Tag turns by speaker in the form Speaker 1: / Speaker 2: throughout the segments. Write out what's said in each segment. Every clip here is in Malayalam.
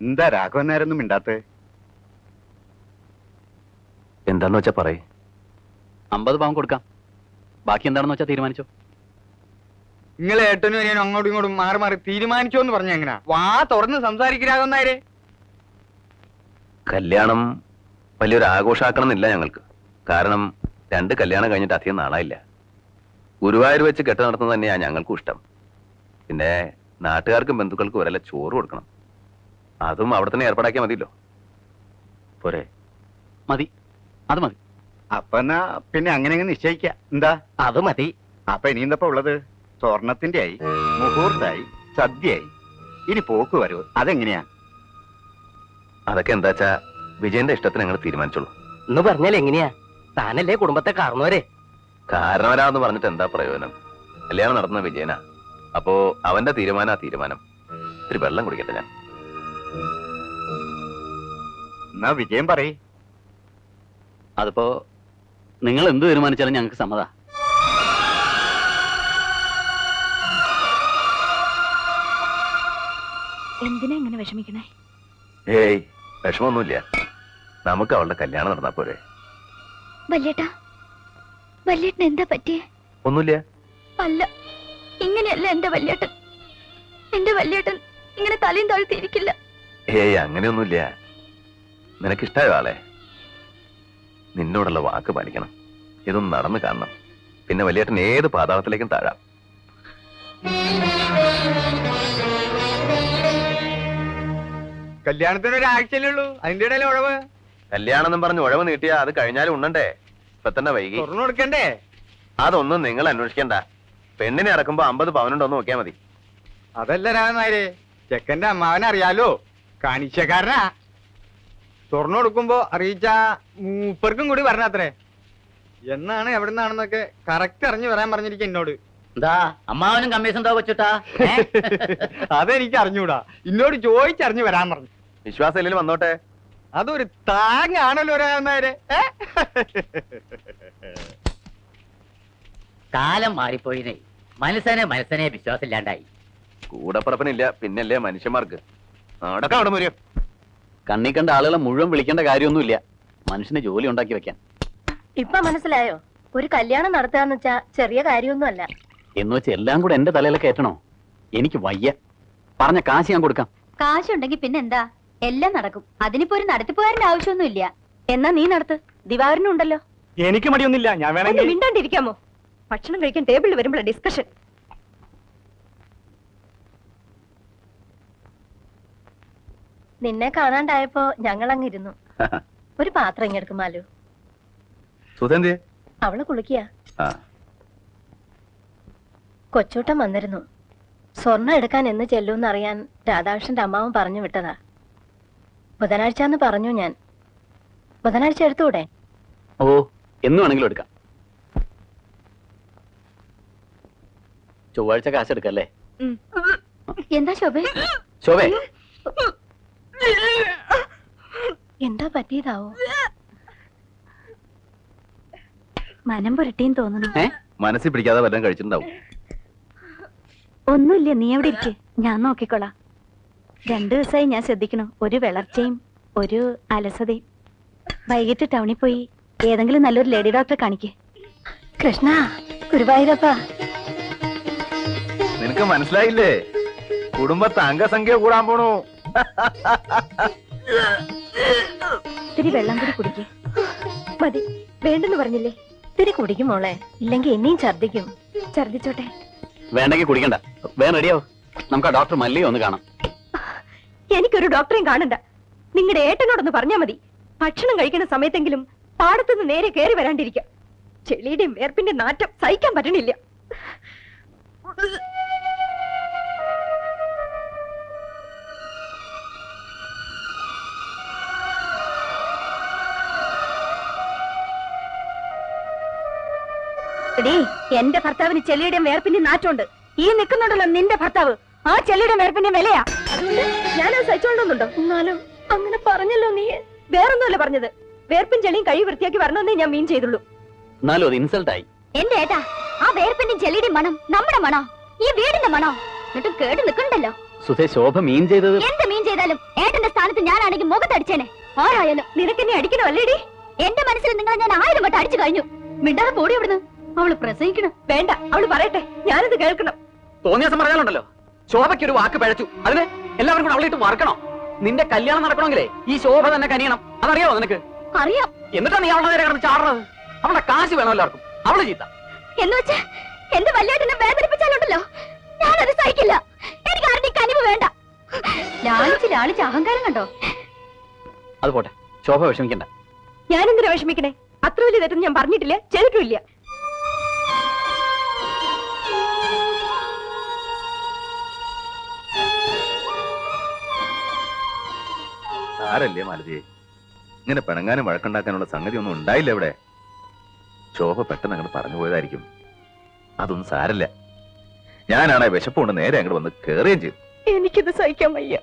Speaker 1: എന്താ രാഘവൻ നേരൊന്നും മിണ്ടാത്ത?
Speaker 2: എന്താന്ന് വെച്ചാ പറയേ.
Speaker 3: 50 പവൻ കൊടുക്കാം. ബാക്കി എന്താണെന്ന് വെച്ചാ തീരുമാനിച്ചോ.
Speaker 1: നിങ്ങൾ ഏട്ടനും അനിയനും അങ്ങോട്ടും ഇങ്ങോട്ടും മാറി മാറി തീരുമാനിച്ചോ എന്ന് പറഞ്ഞ എങ്ങനാ? വാ തുറന്ന് സംസാരിക്കാവുന്നവരെ.
Speaker 2: കല്യാണം വലിയൊരു ആഘോഷാക്കണം എന്നില്ല ഞങ്ങൾക്ക്. കാരണം 2 കല്യാണം കഴിഞ്ഞിട്ട് അധികം നാളായില്ല. ഗുരുവായൂർ വെച്ച് കെട്ട് നടത്തുന്നത് തന്നെയാണ് ഞങ്ങൾക്കും ഇഷ്ടം. പിന്നെ നാട്ടുകാർക്കും ബന്ധുക്കൾക്കും ഒരല്ല ചോറ് കൊടുക്കണം. അതും അവിടെ തന്നെ ഏർപ്പാടാക്കിയാൽ മതിയല്ലോ. പോരെ?
Speaker 3: മതി, അത് മതി.
Speaker 1: അപ്പൊ എന്നാ പിന്നെ അങ്ങനെ നിശ്ചയിക്കാം. എന്താ?
Speaker 3: അത് മതി.
Speaker 1: അപ്പൊ ഇനി എന്തപ്പോ ഉള്ളത്? സ്വർണത്തിന്റെ ആയി, മുഹൂർത്തായി, സദ്യയായി, ഇനി പോക്ക് വരവ്. അതെങ്ങനെയാ?
Speaker 2: അതൊക്കെ എന്താച്ചാ വിജയന്റെ ഇഷ്ടത്തിന് ഞങ്ങൾ തീരുമാനിച്ചോളൂ.
Speaker 4: എന്ന് പറഞ്ഞാൽ എങ്ങനെയാ? താനല്ലേ കുടുംബത്തെ കാരണവരെ.
Speaker 2: കാരണവരാന്ന് പറഞ്ഞിട്ട് എന്താ പ്രയോജനം? കല്യാണം നടത്തുന്ന വിജയനാ. അപ്പോ അവന്റെ തീരുമാനം. ഒരു വെള്ളം കുടിക്കട്ടെ ഞാൻ.
Speaker 1: എന്നാ വിജയം പറയ്.
Speaker 3: അതിപ്പോ നിങ്ങൾ എന്ത് തീരുമാനിച്ചാലും ഞങ്ങൾക്ക് സമ്മതാ.
Speaker 5: എന്തിനാ ഇങ്ങനെ വിഷമിക്കണേ?
Speaker 2: ഏയ് വിഷമൊന്നുമില്ല. നമുക്ക് അവളുടെ കല്യാണം നടന്നാ പോരെ?
Speaker 5: വല്യേട്ടൻ എന്താ പറ്റിയേ?
Speaker 2: ഒന്നുമില്ല.
Speaker 5: അല്ല, ഇങ്ങനെയല്ല എന്റെ വല്യേട്ടൻ. എന്റെ വല്യേട്ടൻ ഇങ്ങനെ തലയും താഴ്ത്തിയിരിക്കില്ല.
Speaker 2: ഏയ് അങ്ങനെയൊന്നുമില്ല. നിനക്കിഷ്ടായോ ആളെ? നിന്നോടുള്ള വാക്ക് പാലിക്കണം. ഇതൊന്നും നടന്നു കാണണം. പിന്നെ വലിയേട്ടൻ ഏത് പാതാളത്തിലേക്കും താഴാം.
Speaker 1: കല്യാണത്തിന് ഒരാഴ്ചയല്ലേ ഉള്ളൂ, അതിന്റെ ഇടയിൽ ഉഴവ്.
Speaker 2: കല്യാണം എന്നും പറഞ്ഞ് ഉഴവ് നീട്ടിയാ അത് കഴിഞ്ഞാലും ഉണ്ണണ്ടേ? ഇപ്പൊ തന്നെ വൈകി.
Speaker 1: തുറന്നു കൊടുക്കണ്ടേ?
Speaker 2: അതൊന്നും നിങ്ങൾ അന്വേഷിക്കണ്ട. പെണ്ണിനെ ഇറക്കുമ്പോ 50 പവനുണ്ടോന്ന് നോക്കിയാൽ മതി.
Speaker 1: അതല്ല രാമനായരെ, ചെക്കന്റെ അമ്മാവനെ അറിയാലോ, കാണിച്ചക്കാരനാ. തുറന്നു കൊടുക്കുമ്പോ അറിയിച്ച മൂപ്പർക്കും കൂടി പറഞ്ഞത്രേ. എന്നാണ് എവിടെ നിന്നാണെന്നൊക്കെ കറക്റ്റ് അറിഞ്ഞു വരാൻ പറഞ്ഞിരിക്കും എന്നോട്.
Speaker 4: എന്താ അമ്മാവനും കമ്മീഷൻ വെച്ചിട്ടാ?
Speaker 1: അതെനിക്ക് അറിഞ്ഞൂടാ, എന്നോട് ചോദിച്ചറിഞ്ഞു വരാൻ പറഞ്ഞു.
Speaker 2: വിശ്വാസം ഇല്ലെങ്കിലും വന്നോട്ടെ.
Speaker 1: അതൊരു താങ്ങാണല്ലോ രാമനായരെ.
Speaker 4: കാലം മാറിപ്പോയിനേ. മനസ്സനെ വിശ്വാസം ഇല്ലാണ്ടായി.
Speaker 2: കൂടപ്പറപ്പനില്ല, പിന്നല്ലേ മനുഷ്യന്മാർക്ക്. അവിടെ വരും.
Speaker 3: കണ്ണി കണ്ട ആളുകളെ മുഴുവൻ വിളിക്കേണ്ട കാര്യമൊന്നുമില്ല. മനുഷ്യന് ജോലി ഉണ്ടാക്കി വെക്കാൻ.
Speaker 5: ഇപ്പൊ മനസ്സിലായോ? ഒരു കല്യാണം നടത്താന്ന് വെച്ചാ ചെറിയ കാര്യമൊന്നും അല്ല.
Speaker 3: എന്ന് വെച്ച് എല്ലാം കൂടെ എന്റെ തലയിലൊക്കെ കയറ്റണോ? എനിക്ക് വയ്യ. പറഞ്ഞ കാശ് ഞാൻ കൊടുക്കാം.
Speaker 5: കാശുണ്ടെങ്കിൽ പിന്നെ എന്താ, എല്ലാം നടക്കും. അതിനിപ്പോ ഒരു നടത്തിപ്പുകാരന്റെ ആവശ്യമൊന്നും ഇല്ല. എന്നാ നീ നടത്ത്, ദിവാകരനും ഉണ്ടല്ലോ.
Speaker 1: എനിക്ക് മടിയൊന്നുമില്ല, ഞാൻ വേണമെങ്കിൽ.
Speaker 5: മിണ്ടാണ്ടിരിക്കാമോ? ഭക്ഷണം കഴിക്കാൻ ടേബിളിൽ വരുമ്പോഴാണ് ഡിസ്കഷൻ. നിന്നെ കാണാണ്ടായപ്പോ ഞങ്ങൾ അങ്ങിരുന്നു. ഒരു പാത്രം ഇങ്ങെടുക്കുമാലു.
Speaker 2: സുധന്തി
Speaker 5: അവള് കുളിക്കുക. കൊച്ചൂട്ടൻ വന്നിരുന്നു. സ്വർണ്ണം എടുക്കാൻ എന്ന് ചെല്ലൂന്ന് അറിയാൻ രാധാകൃഷ്ണന്റെ അമ്മാവൻ പറഞ്ഞു വിട്ടതാ. ബുധനാഴ്ചന്ന് പറഞ്ഞു ഞാൻ. ബുധനാഴ്ച എടുത്തൂടെ?
Speaker 3: ഓ, എന്ന് വേണമെങ്കിലും എടുക്കാം. ചൊവ്വാഴ്ച കാശ് എടുക്കല്ലേ?
Speaker 5: എന്താ ശോഭേ?
Speaker 3: ശോഭേ,
Speaker 5: എന്താ പറ്റിയതാവോ? മനം പുരട്ടിയും തോന്നുന്നു.
Speaker 2: മനസ്സിൽ പിടിക്കാതെ വല്ലതും കഴിച്ചിട്ടുണ്ടാവും.
Speaker 5: ഒന്നുമില്ല, നീ എവിടെ ഇരിക്കെ, ഞാൻ നോക്കിക്കോളാം. 2 ദിവസമായി ഞാൻ ശ്രദ്ധിക്കണു. ഒരു വിളർച്ചയും ഒരു അലസതയും. വൈകിട്ട് ടൗണിൽ പോയി ഏതെങ്കിലും നല്ലൊരു ലേഡി ഡോക്ടറെ കാണിക്കേ. കൃഷ്ണ, ഗുരുവായൂരപ്പ.
Speaker 2: നിനക്ക് മനസ്സിലായില്ലേ? കുടുംബത്തെ അംഗസംഖ്യ കൂടാൻ പോണു.
Speaker 5: ഇത്തിരി വെള്ളം കൂടി കുടിക്കേ. മതി, വേണ്ടെന്ന് പറഞ്ഞില്ലേ? ഇത്തിരി കുടിക്കും മോളെ, ഇല്ലെങ്കിൽ ഇനിയും ഛർദിക്കും. ഛർദിച്ചോട്ടെ.
Speaker 3: വേണ്ടെങ്കിൽ കുടിക്കണ്ട. വേഗം റെഡിയാവും. നമുക്ക് ആ ഡോക്ടർ മല്ലിയെ ഒന്ന് കാണാം.
Speaker 5: എനിക്കൊരു ഡോക്ടറെയും കാണണ്ട. നിങ്ങളുടെ ഏട്ടനോടൊന്ന് പറഞ്ഞാ മതി. ഭക്ഷണം കഴിക്കുന്ന സമയത്തെങ്കിലും പാടത്തുനിന്ന് നേരെ കയറി വരാണ്ടിരിക്കാം. ചെളിയുടെയും വേർപ്പിന്റെ നാറ്റം സഹിക്കാൻ പറ്റണില്ല. എന്റെ ഭർത്താവിന് ചെളിയുടെയും വേർപ്പിന്റെ നാറ്റമുണ്ട്. ഈ നിൽക്കുന്നുണ്ടല്ലോ നിന്റെ ഭർത്താവ്, ആ ചെളിയുടെ വേർപ്പിന്റെ വിലയാ. അതുകൊണ്ട് ഞാനത് സഹിച്ചോളുന്നുണ്ടോ? എന്നാലും അങ്ങനെ പറഞ്ഞല്ലോ നീ. വേറൊന്നുമല്ല പറഞ്ഞത്. വേർപ്പും ചെളിയും കഴി വൃത്തിയാക്കി വരണമെന്നേ ഞാൻ മീൻ ചെയ്തുള്ളൂ.
Speaker 3: എന്നാലും അത് ഇൻസൾട്ട് ആയി.
Speaker 5: എന്റെ ഏട്ടാ, ആ വേർപ്പിന്റെ ചെളിയുടെ മണം നമ്മുടെ മണോ? ഈ വീടിന്റെ മണോ? എന്നിട്ടും കേട്ട് നിൽക്കണ്ടല്ലോ.
Speaker 3: സുധേ, ശോഭ മീൻ ചെയ്തത്
Speaker 5: എന്ത് മീൻ ചെയ്താലും ഏട്ടന്റെ സ്ഥാനത്ത് ഞാനാണെങ്കിൽ മുഖത്തടിച്ചേനെ. ആരായാലും നിനക്കെന്നെ അടിക്കണോ അല്ലേടി? എന്റെ മനസ്സിൽ നിങ്ങളെ ഞാൻ 1000 വട്ടം അടിച്ചു കഴിഞ്ഞു. മിണ്ടാതെ പോടി ഇവിടുന്ന്. അവള് പ്രസംഗിക്കണം. വേണ്ട, അവള് പറയട്ടെ, ഞാനത് കേൾക്കണം.
Speaker 3: തോന്നിയാസം പറഞ്ഞാലുണ്ടല്ലോ, ശോഭയ്ക്ക് ഒരു വാക്ക് പഴച്ചു. അതിന് എല്ലാവരും കൂടെ അവളെ ഇട്ട് മറക്കണോ? നിന്റെ കല്യാണം നടക്കണമെങ്കിലേ ഈ ശോഭ തന്നെ കനിയണം. അതറിയാമോ നിനക്ക്?
Speaker 5: അറിയാം.
Speaker 3: എന്നിട്ടാ നീ അവളുടെ നേരെ കിടന്ന് ചാടുന്നത്? അവളുടെ കാശ് വേണോ എല്ലാവർക്കും? അവള് ചീത്ത.
Speaker 5: എന്ന് വെച്ച് എന്റെ വല്യേട്ടനെ വേദനിപ്പിച്ചാലുണ്ടല്ലോ, ഞാനത് സഹിക്കില്ല. എനിക്ക് ആരുടെ കനിവ് വേണ്ട. ലാളിച്ച് അഹങ്കാരം കണ്ടോ?
Speaker 3: അത് പോട്ടെ, ശോഭ വിഷമിക്കണ്ട.
Speaker 5: ഞാനെന്തിനാ വിഷമിക്കണേ? അത്ര വലിയ തെറ്റൊന്നും ഞാൻ പറഞ്ഞിട്ടില്ല, ചെയ്തിട്ടില്ല.
Speaker 2: ആരല്ലേ മാലതിയെ, ഇങ്ങനെ പിണങ്ങാനും വഴക്കുണ്ടാക്കാനുള്ള സംഗതി ഒന്നും ഉണ്ടായില്ല ഇവിടെ. ശോഭ പെട്ടെന്ന് അങ്ങോട്ട് പറഞ്ഞു പോയതായിരിക്കും. അതൊന്നും സാരല്ല. ഞാനാണെ വിശപ്പുകൊണ്ട് നേരെ അങ്ങോട്ട് വന്ന് കേറുകയും ചെയ്തു.
Speaker 5: എനിക്കിത് സഹിക്കാൻ വയ്യ.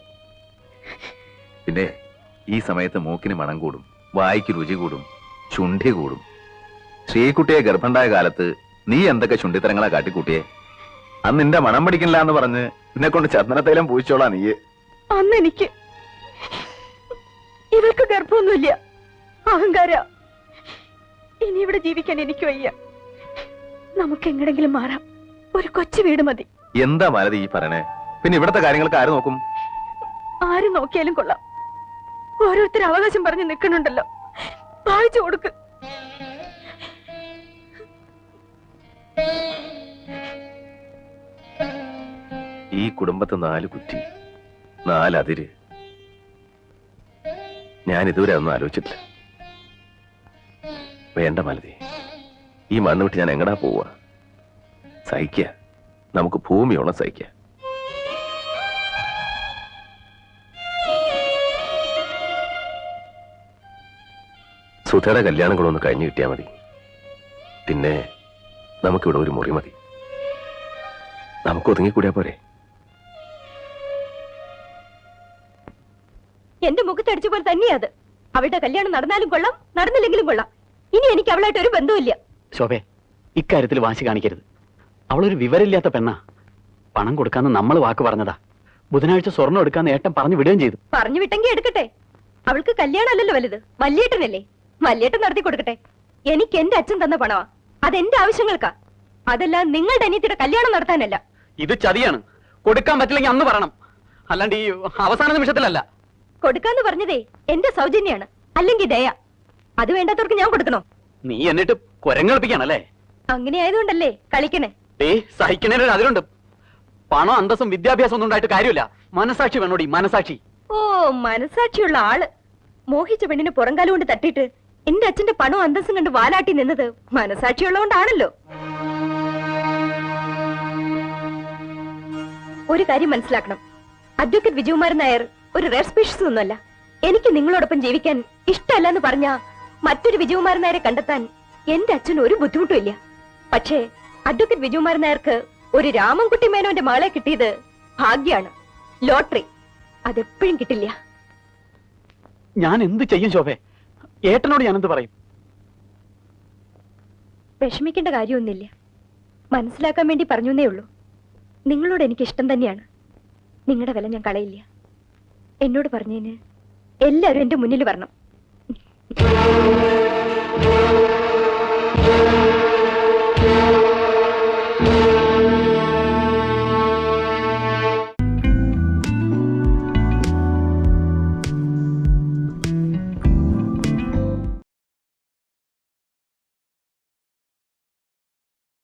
Speaker 2: പിന്നെ ഈ സമയത്ത് മൂക്കിന് മണം കൂടും, വായിക്ക് രുചി കൂടും, ചുണ്ടി കൂടും. ശ്രീകുട്ടിയെ ഗർഭണ്ടായ കാലത്ത് നീ എന്തൊക്കെ ചുണ്ടിത്തരങ്ങളാ കാട്ടിക്കൂട്ടിയെ. അന്ന് നിന്റെ മണം പിടിക്കില്ല എന്ന് പറഞ്ഞ് നിന്നെ കൊണ്ട് ചന്ദനത്തൈലം പൂച്ചോളാ നീ.
Speaker 5: അന്ന് എനിക്ക് ഇവൾക്ക് ഗർഭമൊന്നുമില്ല. അഹങ്കാര. ഇനി ഇവിടെ ജീവിക്കാൻ എനിക്ക് വയ്യ. നമുക്ക് എങ്ങടെങ്കിലും മാറാം. ഒരു കൊച്ചു വീട് മതി.
Speaker 2: എന്താ മാലതി ഈ പറയണേ? പിന്നെ ഇവിടത്തെ കാര്യങ്ങൾക്ക് ആര് നോക്കും?
Speaker 5: ആര് നോക്കിയാലും കൊള്ളാം. ഓരോരുത്തർ അവകാശം പറഞ്ഞ് നിൽക്കണുണ്ടല്ലോ, വായിച്ചു കൊടുക്ക്.
Speaker 2: ഈ കുടുംബത്തെ 4 കുറ്റി, 4 അതിര്. ഞാൻ ഇതുവരെ ഒന്നും ആലോചിച്ചിട്ടില്ല. വേണ്ട മാലതി, ഈ മണ്ണ് വിട്ട് ഞാൻ എങ്ങടാ പോവാ? സഹിക്ക, നമുക്ക് ഭൂമിയോളം സഹിക്ക. സുധയുടെ കല്യാണം കൂടെ ഒന്ന് കഴിഞ്ഞു കിട്ടിയാൽ മതി. പിന്നെ നമുക്കിവിടെ ഒരു മുറി മതി. നമുക്ക് ഒതുങ്ങിക്കൂടിയാ പോരെ?
Speaker 5: എന്റെ മുഖത്തടിച്ച പോലെ തന്നെയാ അത്. അവളുടെ കല്യാണം നടന്നാലും കൊള്ളാം, നടന്നില്ലെങ്കിലും കൊള്ളാം. ഇനി എനിക്ക് അവളായിട്ട് ഒരു ബന്ധവുമില്ല.
Speaker 3: ശോഭേ, ഇക്കാര്യത്തിൽ വാശി കാണിക്കരുത്. അവളൊരു വിവരമില്ലാത്ത പെണ്ണാ. പണം കൊടുക്കാന്ന് നമ്മൾ വാക്ക് പറഞ്ഞതാ. ബുധനാഴ്ച സ്വർണ്ണം എടുക്കാന്ന് ഏട്ടൻ പറഞ്ഞു വിടുകയും ചെയ്തു.
Speaker 5: പറഞ്ഞു വിട്ടെങ്കിൽ എടുക്കട്ടെ. അവൾക്ക് കല്യാണം അല്ലല്ലോ വലുത്, വല്യേട്ടനല്ലേ. വല്യേട്ടൻ നടത്തി കൊടുക്കട്ടെ. എനിക്ക് എന്റെ അച്ഛൻ തന്ന പണമാ. അതെന്റെ ആവശ്യങ്ങൾക്കാ. അതല്ല നിങ്ങളുടെ അനിയത്തിയുടെ കല്യാണം നടത്താനല്ല.
Speaker 3: ഇത് ചതിയാണ്. കൊടുക്കാൻ പറ്റില്ലെങ്കിൽ അന്ന് പറയണം, അല്ലാണ്ട് ഈ അവസാന നിമിഷത്തിലല്ല.
Speaker 5: കൊടുക്കാന്ന് പറഞ്ഞതേ എന്റെ സൗജന്യാണ്, അല്ലെങ്കിൽ ദയ. അത് വേണ്ടാത്തവർക്ക് ഞാൻ കൊടുക്കണോ?
Speaker 3: നീ എന്നിട്ട് കുരങ്ങൾപ്പിക്കാണല്ലേ?
Speaker 5: അങ്ങനെ ആയതുകൊണ്ടല്ലേ കളിക്കണേ.
Speaker 3: സഹിക്കണേന് അതിലുണ്ട്. പണം, അന്തസ്സും വിദ്യാഭ്യാസം ഒന്നും ഉണ്ടായിട്ട് കാര്യമില്ല. മനസാക്ഷി വേണോടി, മനസാക്ഷി.
Speaker 5: ഓ, മനസാക്ഷിയുള്ള ആള്. മോഹിച്ച പെണ്ണിന് പുറംകാലം കൊണ്ട് തട്ടിയിട്ട് എന്റെ അച്ഛന്റെ പണവും അന്തസ്സും കണ്ട് വാലാട്ടി നിന്നത് മനസാക്ഷിയുള്ളതുകൊണ്ടാണല്ലോ. ഒരു കാര്യം മനസ്സിലാക്കണം, അഡ്വക്കേറ്റ് വിജയകുമാരൻ നായർ ഒരു റെയർ സ്പീഷീസ് ഒന്നുമല്ല. എനിക്ക് നിങ്ങളോടൊപ്പം ജീവിക്കാൻ ഇഷ്ടമല്ല എന്ന് പറഞ്ഞ മറ്റൊരു വിജയകുമാരൻ നായരെ കണ്ടെത്താൻ എന്റെ അച്ഛന് ഒരു ബുദ്ധിമുട്ടും ഇല്ല. പക്ഷേ അഡ്വക്കേറ്റ് വിജയകുമാരൻ നായർക്ക് ഒരു രാമൻകുട്ടി മേനോന്റെ മകളെ കിട്ടിയത് ഭാഗ്യാണ്, ലോട്ടറി. അതെപ്പോഴും കിട്ടില്ല.
Speaker 3: ഞാൻ എന്ത് ചെയ്യും ശോഭേ? ഏട്ടനോട് ഞാൻ എന്ത് പറയും?
Speaker 5: വിഷമിക്കേണ്ട കാര്യമൊന്നുമില്ല. മനസ്സിലാക്കാൻ വേണ്ടി പറഞ്ഞേ ഉള്ളൂ. നിങ്ങളോട് എനിക്ക് ഇഷ്ടം തന്നെയാണ്. നിങ്ങളുടെ വില ഞാൻ കളയില്ല. എന്നോട് പറഞ്ഞതിന് എല്ലാവരും എന്റെ മുന്നിൽ വരണം.